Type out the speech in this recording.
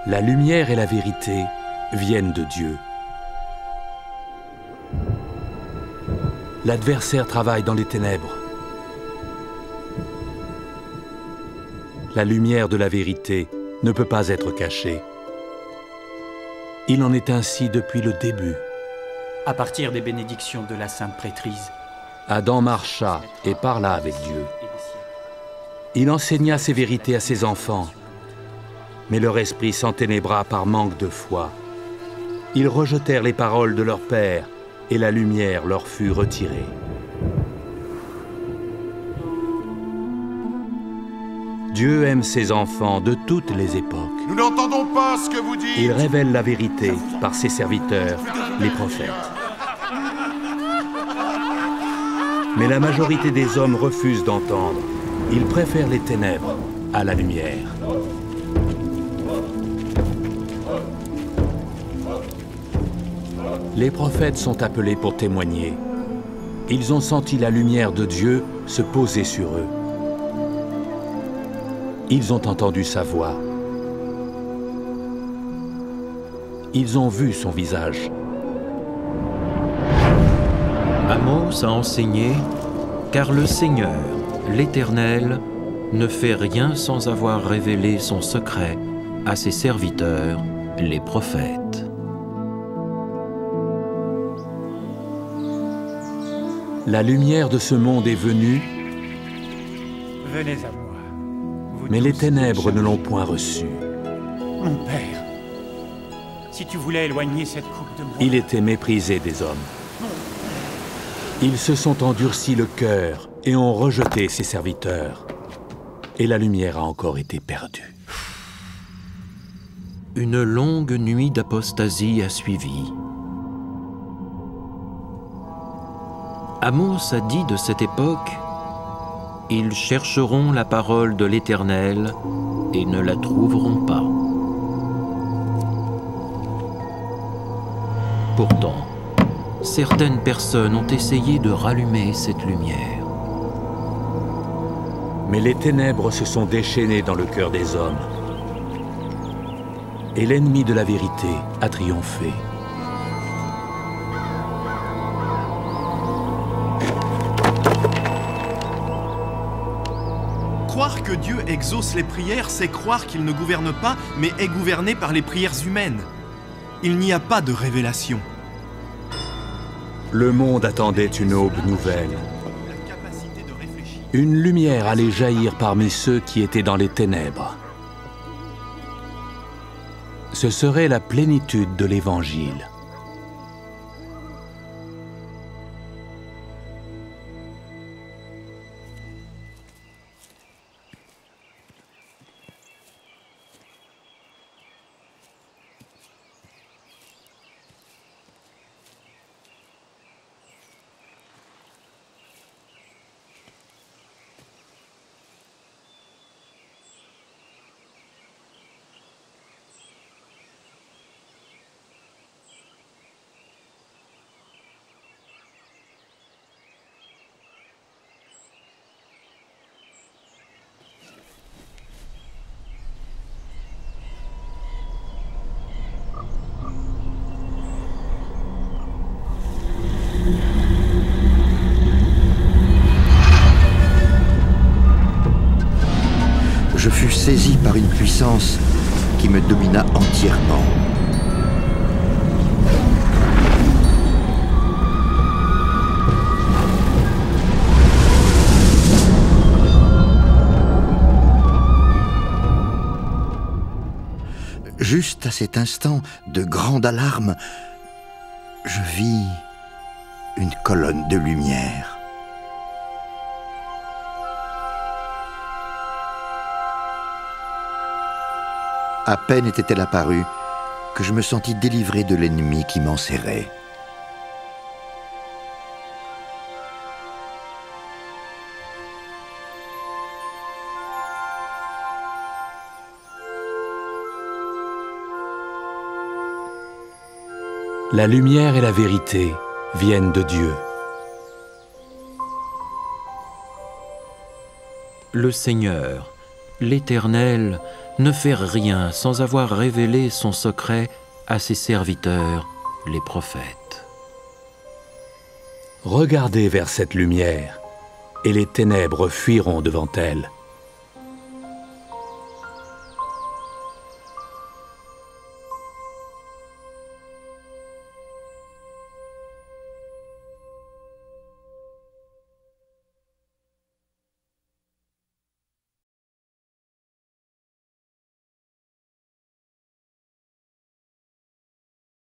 La lumière et la vérité viennent de Dieu. L'adversaire travaille dans les ténèbres. La lumière de la vérité ne peut pas être cachée. Il en est ainsi depuis le début. À partir des bénédictions de la Sainte Prêtrise, Adam marcha et parla avec Dieu. Il enseigna ces vérités à ses enfants, mais leur esprit s'enténébra par manque de foi. Ils rejetèrent les paroles de leur père et la lumière leur fut retirée. Dieu aime ses enfants de toutes les époques. Nous n'entendons pas ce que vous dites. Il révèle la vérité par ses serviteurs, les prophètes. Mais la majorité des hommes refusent d'entendre. Ils préfèrent les ténèbres à la lumière. Les prophètes sont appelés pour témoigner. Ils ont senti la lumière de Dieu se poser sur eux. Ils ont entendu sa voix. Ils ont vu son visage. Amos a enseigné, car le Seigneur, l'Éternel, ne fait rien sans avoir révélé son secret à ses serviteurs, les prophètes. La lumière de ce monde est venue, Venez à moi. Vous mais les tous ténèbres qui ne l'ont point reçu. Mon Père, si tu voulais éloigner cette coupe de moi... Il était méprisé des hommes. Ils se sont endurcis le cœur et ont rejeté ses serviteurs. Et la lumière a encore été perdue. Une longue nuit d'apostasie a suivi. Amos a dit de cette époque: « Ils chercheront la parole de l'Éternel et ne la trouveront pas. » Pourtant, certaines personnes ont essayé de rallumer cette lumière. Mais les ténèbres se sont déchaînées dans le cœur des hommes. Et l'ennemi de la vérité a triomphé. Croire que Dieu exauce les prières, c'est croire qu'il ne gouverne pas, mais est gouverné par les prières humaines. Il n'y a pas de révélation. Le monde attendait une aube nouvelle. La capacité de réfléchir. Une lumière allait jaillir parmi ceux qui étaient dans les ténèbres. Ce serait la plénitude de l'Évangile. Je fus saisi par une puissance qui me domina entièrement. Juste à cet instant de grande alarme, je vis une colonne de lumière. À peine était-elle apparue que je me sentis délivré de l'ennemi qui m'enserrait. La lumière et la vérité viennent de Dieu. Le Seigneur, l'Éternel, ne faire rien sans avoir révélé son secret à ses serviteurs, les prophètes. Regardez vers cette lumière, et les ténèbres fuiront devant elle.